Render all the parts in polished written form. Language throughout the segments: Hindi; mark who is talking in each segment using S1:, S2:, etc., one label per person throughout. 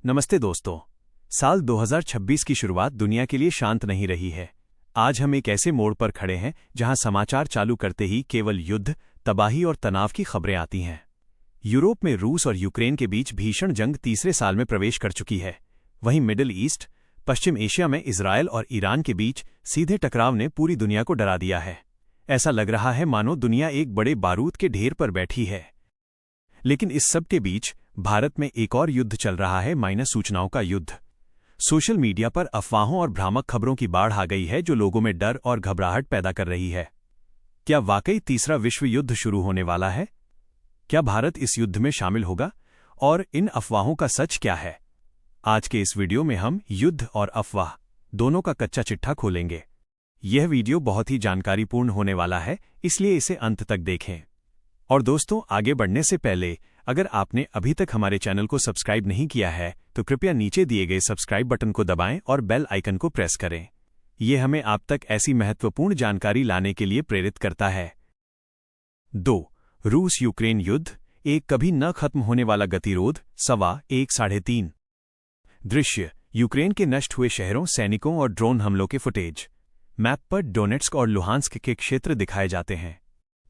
S1: नमस्ते दोस्तों। साल 2026 की शुरुआत दुनिया के लिए शांत नहीं रही है। आज हम एक ऐसे मोड़ पर खड़े हैं जहां समाचार चालू करते ही केवल युद्ध, तबाही और तनाव की खबरें आती हैं। यूरोप में रूस और यूक्रेन के बीच भीषण जंग तीसरे साल में प्रवेश कर चुकी है। वहीं मिडिल ईस्ट, पश्चिम एशिया में इजरायल और ईरान के बीच सीधे टकराव ने पूरी दुनिया को डरा दिया है। ऐसा लग रहा है मानो दुनिया एक बड़े बारूद के ढेर पर बैठी है। लेकिन इस सब के बीच भारत में एक और युद्ध चल रहा है, माइनस सूचनाओं का युद्ध। सोशल मीडिया पर अफवाहों और भ्रामक खबरों की बाढ़ आ गई है जो लोगों में डर और घबराहट पैदा कर रही है। क्या वाकई तीसरा विश्व युद्ध शुरू होने वाला है? क्या भारत इस युद्ध में शामिल होगा? और इन अफवाहों का सच क्या है? आज के इस वीडियो में हम युद्ध और अफवाह दोनों का कच्चा चिट्ठा खोलेंगे। यह वीडियो बहुत ही जानकारीपूर्ण होने वाला है, इसलिए इसे अंत तक देखें। और दोस्तों, आगे बढ़ने से पहले अगर आपने अभी तक हमारे चैनल को सब्सक्राइब नहीं किया है तो कृपया नीचे दिए गए सब्सक्राइब बटन को दबाएं और बेल आइकन को प्रेस करें। यह हमें आप तक ऐसी महत्वपूर्ण जानकारी लाने के लिए प्रेरित करता है। 2. रूस यूक्रेन युद्ध, एक कभी न खत्म होने वाला गतिरोध, 1.25 दृश्य, यूक्रेन के नष्ट हुए शहरों, सैनिकों और ड्रोन हमलों के फुटेज। मैप पर डोनेट्स्क और लुहांस्क के क्षेत्र दिखाए जाते हैं।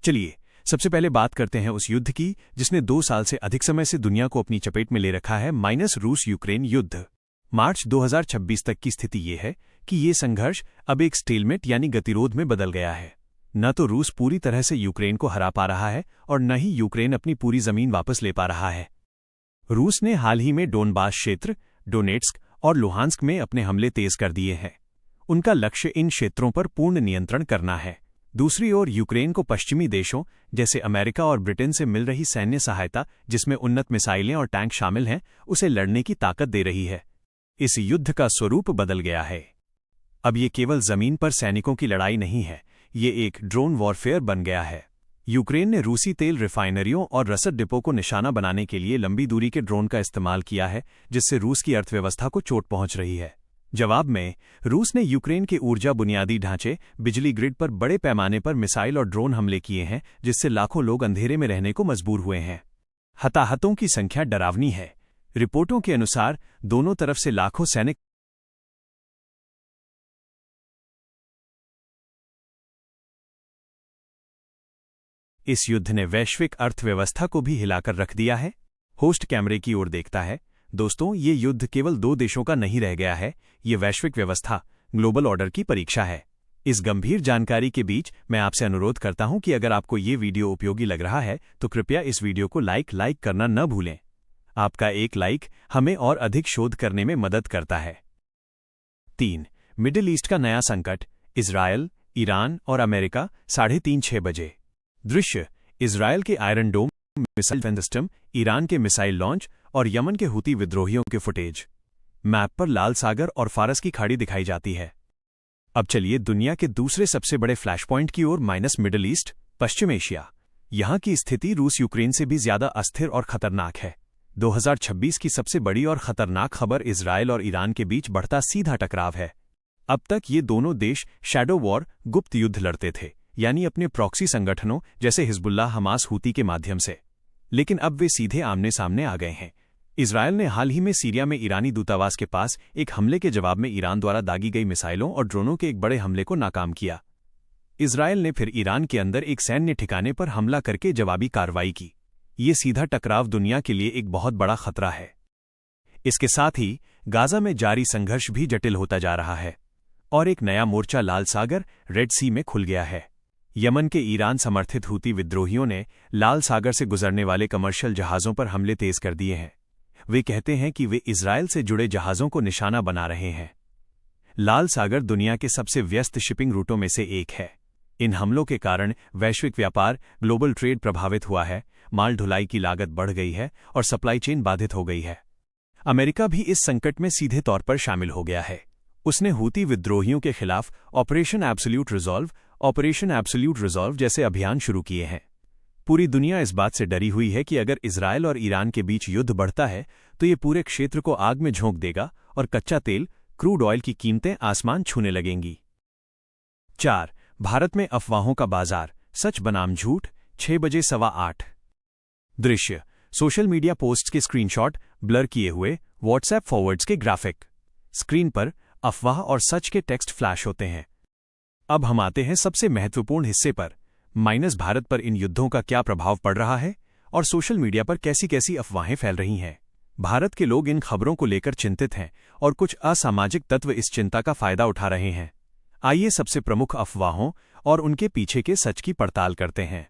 S1: चलिए सबसे पहले बात करते हैं उस युद्ध की जिसने 2 साल से अधिक समय से दुनिया को अपनी चपेट में ले रखा है, माइनस रूस यूक्रेन युद्ध। मार्च 2026 तक की स्थिति ये है कि ये संघर्ष अब एक स्टेलमेट यानी गतिरोध में बदल गया है। न तो रूस पूरी तरह से यूक्रेन को हरा पा रहा है और न ही यूक्रेन अपनी पूरी जमीन वापस ले पा रहा है। रूस ने हाल ही में डोनबास क्षेत्र, डोनेट्स्क और लुहांस्क में अपने हमले तेज कर दिए हैं। उनका लक्ष्य इन क्षेत्रों पर पूर्ण नियंत्रण करना है। दूसरी ओर यूक्रेन को पश्चिमी देशों जैसे अमेरिका और ब्रिटेन से मिल रही सैन्य सहायता, जिसमें उन्नत मिसाइलें और टैंक शामिल हैं, उसे लड़ने की ताकत दे रही है। इस युद्ध का स्वरूप बदल गया है। अब ये केवल जमीन पर सैनिकों की लड़ाई नहीं है, ये एक ड्रोन वॉरफेयर बन गया है। यूक्रेन ने रूसी तेल रिफाइनरियों और रसद डिपो को निशाना बनाने के लिए लंबी दूरी के ड्रोन का इस्तेमाल किया है, जिससे रूस की अर्थव्यवस्था को चोट पहुंच रही है। जवाब में रूस ने यूक्रेन के ऊर्जा बुनियादी ढांचे, बिजली ग्रिड पर बड़े पैमाने पर मिसाइल और ड्रोन हमले किए हैं, जिससे लाखों लोग अंधेरे में रहने को मजबूर हुए हैं। हताहतों की संख्या डरावनी है। रिपोर्टों के अनुसार दोनों तरफ से लाखों सैनिक इस युद्ध ने वैश्विक अर्थव्यवस्था को भी हिलाकर रख दिया है। होस्ट कैमरे की ओर देखता है। दोस्तों, ये युद्ध केवल 2 देशों का नहीं रह गया है, ये वैश्विक व्यवस्था, ग्लोबल ऑर्डर की परीक्षा है। इस गंभीर जानकारी के बीच मैं आपसे अनुरोध करता हूं कि अगर आपको ये वीडियो उपयोगी लग रहा है तो कृपया इस वीडियो को लाइक करना न भूलें। आपका एक लाइक हमें और अधिक शोध करने में मदद करता है। 3. मिडिल ईस्ट का नया संकट, इजरायल, ईरान और अमेरिका, 3:30 बजे। दृश्य, इजरायल के iron dome missile system, Iran के मिसाइल लॉन्च और यमन के हुती विद्रोहियों के फुटेज। मैप पर लाल सागर और फारस की खाड़ी दिखाई जाती है। अब चलिए दुनिया के दूसरे सबसे बड़े फ्लैश पॉइंट की ओर, माइनस मिडिल ईस्ट, पश्चिम एशिया। यहां की स्थिति रूस यूक्रेन से भी ज्यादा अस्थिर और खतरनाक है। 2026 की सबसे बड़ी और खतरनाक खबर इजरायल और ईरान के बीच बढ़ता सीधा टकराव है। अब तक ये दोनों देश शैडो वॉर, गुप्त युद्ध लड़ते थे, यानी अपने प्रॉक्सी संगठनों जैसे हिजबुल्लाह, हमास, हुती के माध्यम से। लेकिन अब वे सीधे आमने सामने आ गए हैं। इजरायल ने हाल ही में सीरिया में ईरानी दूतावास के पास एक हमले के जवाब में ईरान द्वारा दागी गई मिसाइलों और ड्रोनों के एक बड़े हमले को नाकाम किया। इजरायल ने फिर ईरान के अंदर एक सैन्य ठिकाने पर हमला करके जवाबी कार्रवाई की। ये सीधा टकराव दुनिया के लिए एक बहुत बड़ा खतरा है। इसके साथ ही गाजा में जारी संघर्ष भी जटिल होता जा रहा है और एक नया मोर्चा लाल सागर, रेड सी में खुल गया है। यमन के ईरान समर्थित हुती विद्रोहियों ने लाल सागर से गुजरने वाले कमर्शियल जहाज़ों पर हमले तेज कर दिए हैं। वे कहते हैं कि वे इजरायल से जुड़े जहाज़ों को निशाना बना रहे हैं। लाल सागर दुनिया के सबसे व्यस्त शिपिंग रूटों में से एक है। इन हमलों के कारण वैश्विक व्यापार, ग्लोबल ट्रेड प्रभावित हुआ है, माल ढुलाई की लागत बढ़ गई है और सप्लाई चेन बाधित हो गई है। अमेरिका भी इस संकट में सीधे तौर पर शामिल हो गया है। उसने हुती विद्रोहियों के खिलाफ ऑपरेशन एब्सोल्यूट रिजॉल्व जैसे अभियान शुरू किए हैं। पूरी दुनिया इस बात से डरी हुई है कि अगर इजरायल और ईरान के बीच युद्ध बढ़ता है तो ये पूरे क्षेत्र को आग में झोंक देगा और कच्चा तेल, क्रूड ऑयल की कीमतें आसमान छूने लगेंगी। 4. भारत में अफवाहों का बाजार, सच बनाम झूठ, 6:15 दृश्य, सोशल मीडिया पोस्ट्स के स्क्रीनशॉट, ब्लर किए हुए, व्हाट्सएप फॉरवर्ड्स के ग्राफिक, स्क्रीन पर अफवाह और सच के टेक्स्ट फ्लैश होते हैं। अब हम आते हैं सबसे महत्वपूर्ण हिस्से पर, भारत पर इन युद्धों का क्या प्रभाव पड़ रहा है और सोशल मीडिया पर कैसी कैसी अफवाहें फैल रही हैं। भारत के लोग इन खबरों को लेकर चिंतित हैं और कुछ असामाजिक तत्व इस चिंता का फायदा उठा रहे हैं। आइए सबसे प्रमुख अफवाहों और उनके पीछे के सच की पड़ताल करते हैं।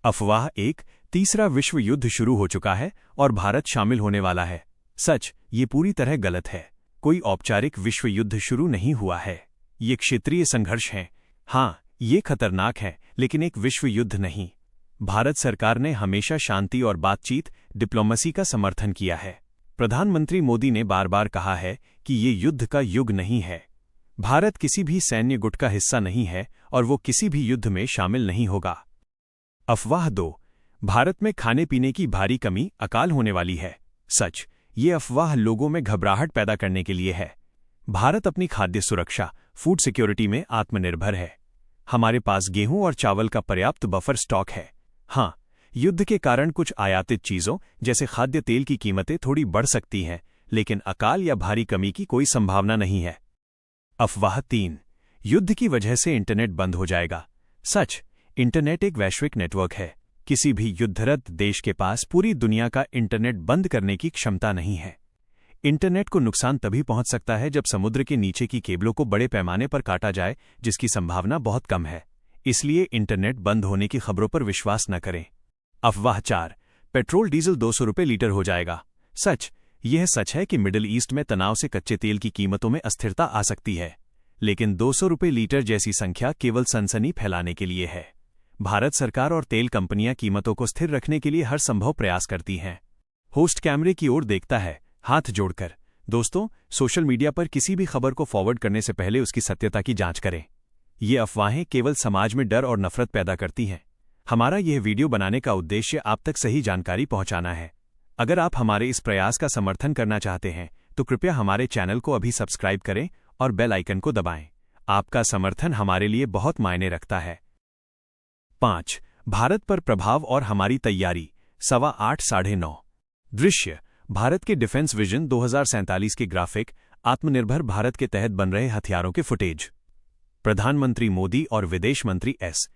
S1: अफवाह 1, तीसरा विश्व युद्ध शुरू हो चुका है और भारत शामिल होने वाला है। सच, ये पूरी तरह गलत है। कोई औपचारिक विश्व युद्ध शुरू नहीं हुआ है। ये क्षेत्रीय संघर्ष हैं। हाँ, ये खतरनाक है, लेकिन एक विश्व युद्ध नहीं। भारत सरकार ने हमेशा शांति और बातचीत, डिप्लोमेसी का समर्थन किया है। प्रधानमंत्री मोदी ने बार बार कहा है कि ये युद्ध का युग नहीं है। भारत किसी भी सैन्य गुट का हिस्सा नहीं है और वो किसी भी युद्ध में शामिल नहीं होगा। अफवाह 2, भारत में खाने पीने की भारी कमी, अकाल होने वाली है। सच, ये अफवाह लोगों में घबराहट पैदा करने के लिए है। भारत अपनी खाद्य सुरक्षा, फूड सिक्योरिटी में आत्मनिर्भर है। हमारे पास गेहूं और चावल का पर्याप्त बफर स्टॉक है। हाँ, युद्ध के कारण कुछ आयातित चीजों जैसे खाद्य तेल की कीमतें थोड़ी बढ़ सकती हैं, लेकिन अकाल या भारी कमी की कोई संभावना नहीं है। अफवाह 3, युद्ध की वजह से इंटरनेट बंद हो जाएगा। सच, इंटरनेट एक वैश्विक नेटवर्क है। किसी भी युद्धरत देश के पास पूरी दुनिया का इंटरनेट बंद करने की क्षमता नहीं है। इंटरनेट को नुकसान तभी पहुंच सकता है जब समुद्र के नीचे की केबलों को बड़े पैमाने पर काटा जाए, जिसकी संभावना बहुत कम है। इसलिए इंटरनेट बंद होने की खबरों पर विश्वास न करें। अफवाह 4, पेट्रोल डीजल 200 रुपये लीटर हो जाएगा। सच, यह सच है कि मिडिल ईस्ट में तनाव से कच्चे तेल की कीमतों में अस्थिरता आ सकती है, लेकिन 200 रुपये लीटर जैसी संख्या केवल सनसनी फैलाने के लिए है। भारत सरकार और तेल कंपनियां कीमतों को स्थिर रखने के लिए हर संभव प्रयास करती हैं। होस्ट कैमरे की ओर देखता है, हाथ जोड़कर। दोस्तों, सोशल मीडिया पर किसी भी खबर को फॉरवर्ड करने से पहले उसकी सत्यता की जांच करें। ये अफवाहें केवल समाज में डर और नफरत पैदा करती हैं। हमारा यह वीडियो बनाने का उद्देश्य आप तक सही जानकारी पहुंचाना है। अगर आप हमारे इस प्रयास का समर्थन करना चाहते हैं तो कृपया हमारे चैनल को अभी सब्सक्राइब करें और बेल आइकन को दबाएं। आपका समर्थन हमारे लिए बहुत मायने रखता है। 5, भारत पर प्रभाव और हमारी तैयारी, 8:15 साढ़े 9। दृश्य, भारत के डिफेंस विजन 2047 के ग्राफिक, आत्मनिर्भर भारत के तहत बन रहे हथियारों के फुटेज, प्रधानमंत्री मोदी और विदेश मंत्री एस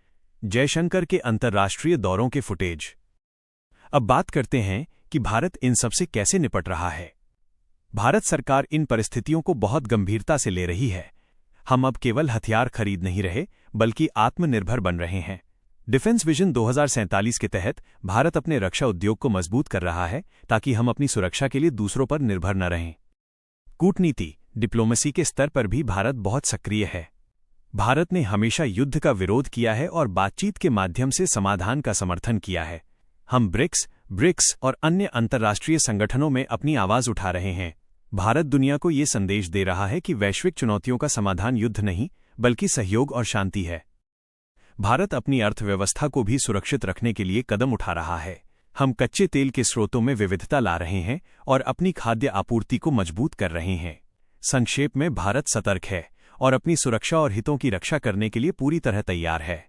S1: जयशंकर के अंतर्राष्ट्रीय दौरों के फुटेज। अब बात करते हैं कि भारत इन सब से कैसे निपट रहा है। भारत सरकार इन परिस्थितियों को बहुत गंभीरता से ले रही है। हम अब केवल हथियार खरीद नहीं रहे, बल्कि आत्मनिर्भर बन रहे हैं। डिफेंस विजन 2047 के तहत भारत अपने रक्षा उद्योग को मजबूत कर रहा है ताकि हम अपनी सुरक्षा के लिए दूसरों पर निर्भर न रहें। कूटनीति, डिप्लोमेसी के स्तर पर भी भारत बहुत सक्रिय है। भारत ने हमेशा युद्ध का विरोध किया है और बातचीत के माध्यम से समाधान का समर्थन किया है। हम ब्रिक्स और अन्य अंतर्राष्ट्रीय संगठनों में अपनी आवाज उठा रहे हैं। भारत दुनिया को ये संदेश दे रहा है कि वैश्विक चुनौतियों का समाधान युद्ध नहीं, बल्कि सहयोग और शांति है। भारत अपनी अर्थव्यवस्था को भी सुरक्षित रखने के लिए कदम उठा रहा है। हम कच्चे तेल के स्रोतों में विविधता ला रहे हैं और अपनी खाद्य आपूर्ति को मजबूत कर रहे हैं। संक्षेप में, भारत सतर्क है और अपनी सुरक्षा और हितों की रक्षा करने के लिए पूरी तरह तैयार है।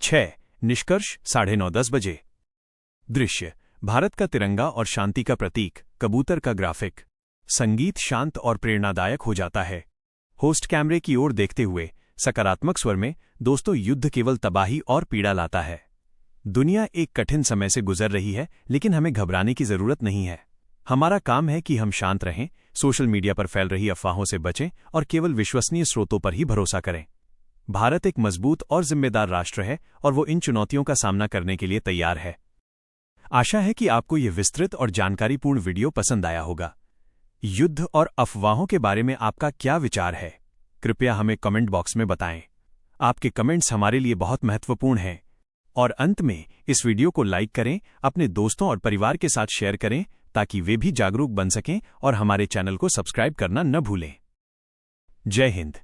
S1: 6, निष्कर्ष, 9:30 बजे। दृश्य, भारत का तिरंगा और शांति का प्रतीक, कबूतर का ग्राफिक, संगीत शांत और प्रेरणादायक हो जाता है। होस्ट कैमरे की ओर देखते हुए सकारात्मक स्वर में, दोस्तों, युद्ध केवल तबाही और पीड़ा लाता है। दुनिया एक कठिन समय से गुजर रही है, लेकिन हमें घबराने की जरूरत नहीं है। हमारा काम है कि हम शांत रहें, सोशल मीडिया पर फैल रही अफवाहों से बचें और केवल विश्वसनीय स्रोतों पर ही भरोसा करें। भारत एक मजबूत और जिम्मेदार राष्ट्र है और वो इन चुनौतियों का सामना करने के लिए तैयार है। आशा है कि आपको ये विस्तृत और जानकारीपूर्ण वीडियो पसंद आया होगा। युद्ध और अफवाहों के बारे में आपका क्या विचार है? कृपया हमें कमेंट बॉक्स में बताएं। आपके कमेंट्स हमारे लिए बहुत महत्वपूर्ण हैं। और अंत में, इस वीडियो को लाइक करें, अपने दोस्तों और परिवार के साथ शेयर करें ताकि वे भी जागरूक बन सकें और हमारे चैनल को सब्सक्राइब करना न भूलें। जय हिंद।